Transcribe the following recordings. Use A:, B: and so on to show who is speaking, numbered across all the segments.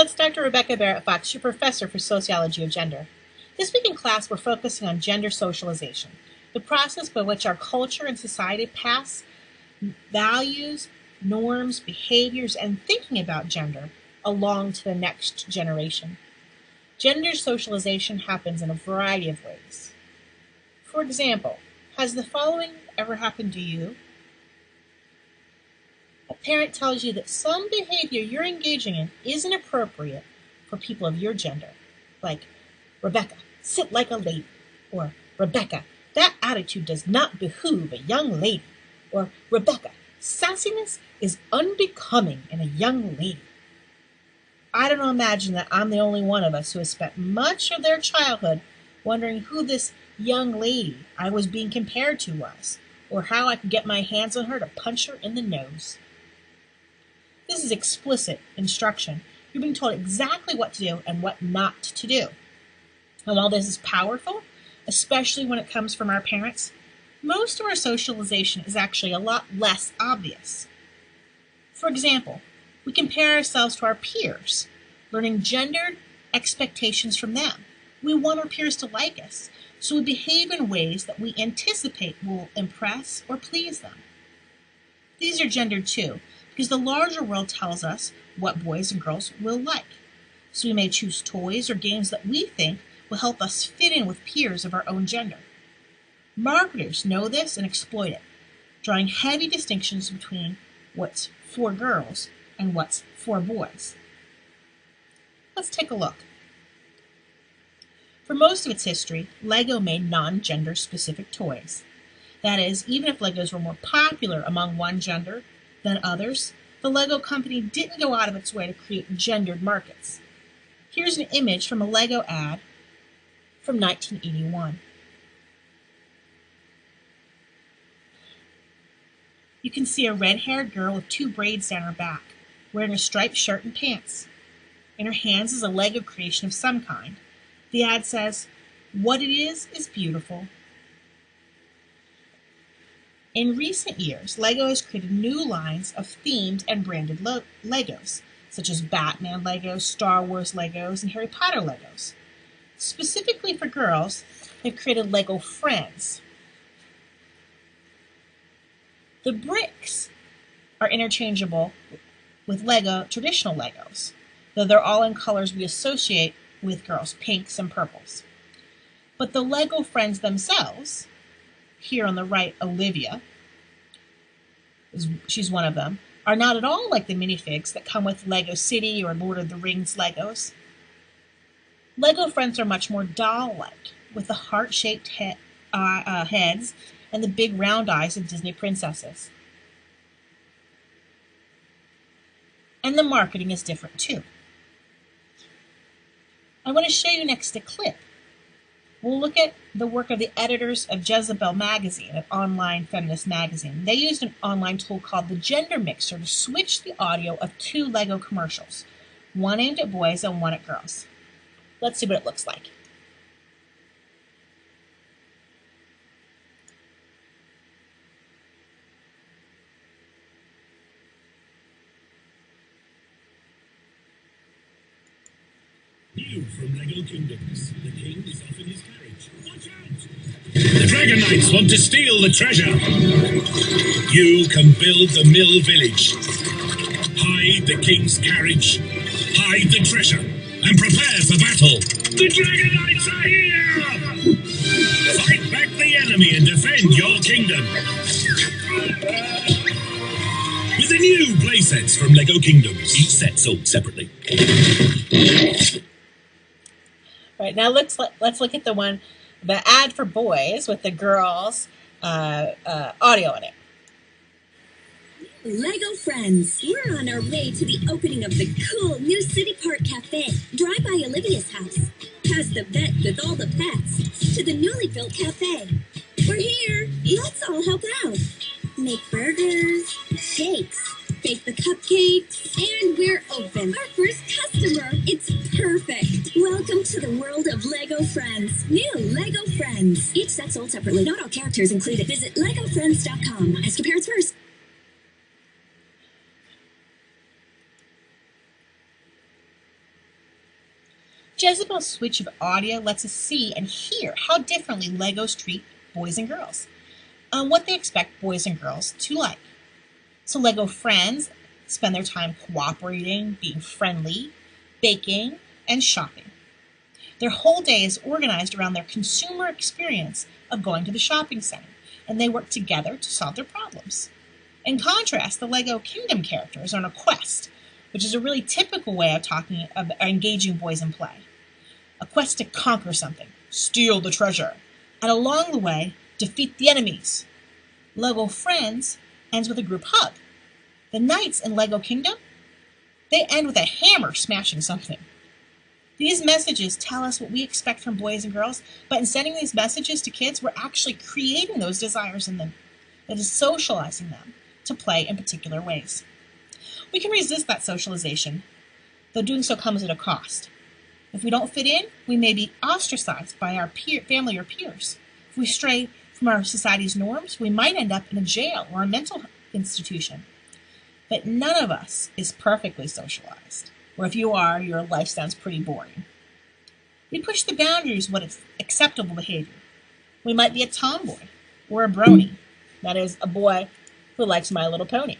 A: that's Dr. Rebecca Barrett-Fox, your professor for Sociology of Gender. This week in class, we're focusing on gender socialization, the process by which our culture and society pass values, norms, behaviors, and thinking about gender along to the next generation. Gender socialization happens in a variety of ways. For example, has the following ever happened to you? A parent tells you that some behavior you're engaging in isn't appropriate for people of your gender, like, Rebecca, sit like a lady, or Rebecca, that attitude does not behoove a young lady, or Rebecca, sassiness is unbecoming in a young lady. I don't imagine that I'm the only one of us who has spent much of their childhood wondering who this young lady I was being compared to was, or how I could get my hands on her to punch her in the nose. This is explicit instruction. You're being told exactly what to do and what not to do. And while this is powerful, especially when it comes from our parents, most of our socialization is actually a lot less obvious. For example, we compare ourselves to our peers, learning gendered expectations from them. We want our peers to like us, so we behave in ways that we anticipate will impress or please them. These are gendered too, because the larger world tells us what boys and girls will like. So we may choose toys or games that we think will help us fit in with peers of our own gender. Marketers know this and exploit it, drawing heavy distinctions between what's for girls and what's for boys. Let's take a look. For most of its history, Lego made non-gender specific toys. That is, even if Legos were more popular among one gender than others, the Lego company didn't go out of its way to create gendered markets. Here's an image from a Lego ad from 1981. You can see a red-haired girl with two braids down her back, wearing a striped shirt and pants. In her hands is a Lego creation of some kind. The ad says, "What it is beautiful." In recent years, Lego has created new lines of themed and branded Legos, such as Batman Legos, Star Wars Legos, and Harry Potter Legos. Specifically for girls, they've created Lego Friends. The bricks are interchangeable with Lego traditional Legos, though they're all in colors we associate with girls, pinks and purples. But the Lego Friends themselves, here on the right, Olivia, she's one of them, are not at all like the minifigs that come with Lego City or Lord of the Rings Legos. Lego Friends are much more doll-like, with the heart-shaped heads and the big round eyes of Disney princesses. And the marketing is different too. I want to show you next a clip. We'll look at the work of the editors of Jezebel magazine, an online feminist magazine. They used an online tool called the Gender Mixer to switch the audio of two Lego commercials, one aimed at boys and one at girls. Let's see what it looks like.
B: New from Lego Kingdoms. The king is off in his carriage. Watch out! The Dragon Knights want to steal the treasure. You can build the mill village. Hide the king's carriage. Hide the treasure. And prepare for battle. The Dragon Knights are here! Fight back the enemy and defend your kingdom. With the new playsets from Lego Kingdoms. Each set sold separately.
A: Right, now let's look at the ad for boys with the girls' audio in it.
C: Lego friends, we're on our way to the opening of the cool new City Park Cafe. Drive by Olivia's house, past the vet with all the pets, to the newly built cafe. We're here. Let's all help out. Make burgers, shakes, bake the cupcakes, and we're open. Our first customer. It's perfect. Welcome to the world of Lego Friends. New Lego Friends. Each set sold separately. Not all characters included. Visit LegoFriends.com. Ask your parents first.
A: Jezebel's switch of audio lets us see and hear how differently Legos treat boys and girls, and what they expect boys and girls to like. So Lego friends spend their time cooperating, being friendly, baking, and shopping. Their whole day is organized around their consumer experience of going to the shopping center, and they work together to solve their problems. In contrast, the Lego Kingdom characters are on a quest, which is a really typical way of engaging boys in play. A quest to conquer something, steal the treasure, and along the way, defeat the enemies. Lego Friends ends with a group hug. The knights in Lego Kingdom, they end with a hammer smashing something. These messages tell us what we expect from boys and girls, but in sending these messages to kids, we're actually creating those desires in them. That is socializing them to play in particular ways. We can resist that socialization, though doing so comes at a cost. If we don't fit in, we may be ostracized by our family or peers. If we stray from our society's norms, we might end up in a jail or a mental institution. But none of us is perfectly socialized. Or if you are, your life sounds pretty boring. We push the boundaries of what is acceptable behavior. We might be a tomboy or a brony. That is, a boy who likes My Little Pony.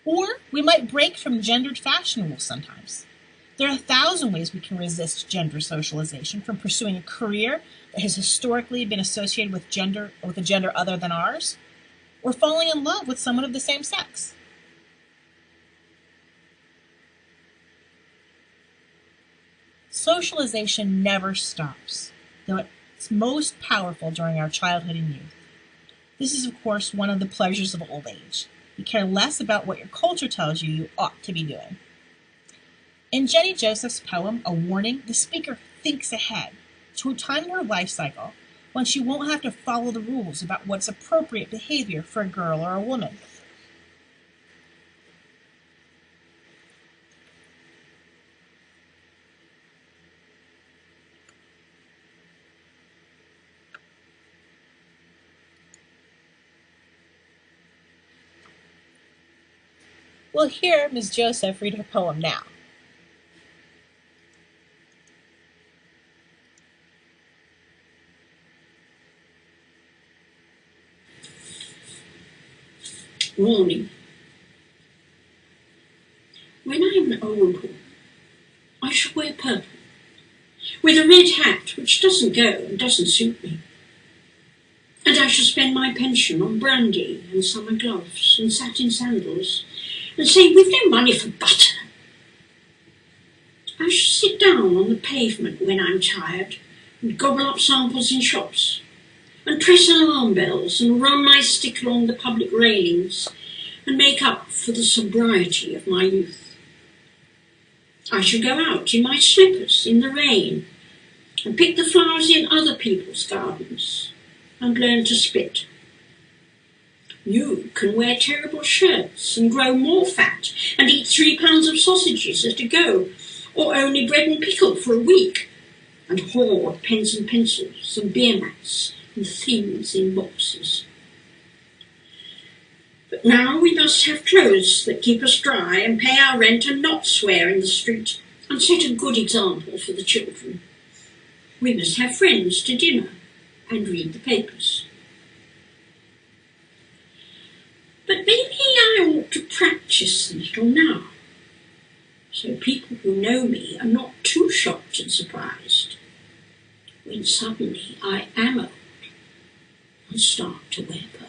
A: Or we might break from gendered fashion rules sometimes. There are 1,000 ways we can resist gender socialization, from pursuing a career that has historically been associated with a gender other than ours, or falling in love with someone of the same sex. Socialization never stops, though it's most powerful during our childhood and youth. This is, of course, one of the pleasures of old age. You care less about what your culture tells you ought to be doing. In Jenny Joseph's poem, A Warning, the speaker thinks ahead to a time in her life cycle when she won't have to follow the rules about what's appropriate behavior for a girl or a woman. We'll hear Ms. Joseph read her poem now.
D: Warning. When I am an old woman, I shall wear purple, with a red hat which doesn't go and doesn't suit me. And I shall spend my pension on brandy and summer gloves and satin sandals, and say we've no money for butter. I shall sit down on the pavement when I'm tired and gobble up samples in shops, and press alarm bells and run my stick along the public railings and make up for the sobriety of my youth. I shall go out in my slippers in the rain and pick the flowers in other people's gardens and learn to spit. You can wear terrible shirts and grow more fat and eat 3 pounds of sausages at a go, or only bread and pickle for a week, and hoard pens and pencils and beer mats and things in boxes. But now we must have clothes that keep us dry and pay our rent and not swear in the street and set a good example for the children. We must have friends to dinner and read the papers. But maybe I ought to practice a little now, so people who know me are not too shocked and surprised when suddenly I am old and start to wear purple.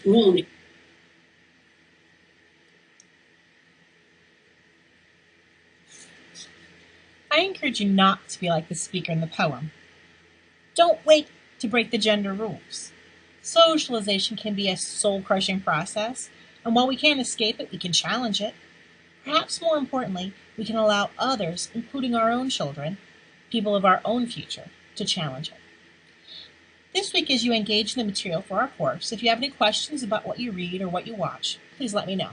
D: Warning.
A: I encourage you not to be like the speaker in the poem. Don't wait to break the gender rules. Socialization can be a soul-crushing process, and while we can't escape it, we can challenge it. Perhaps more importantly, we can allow others, including our own children, people of our own future, to challenge it. This week, as you engage in the material for our course, if you have any questions about what you read or what you watch, please let me know.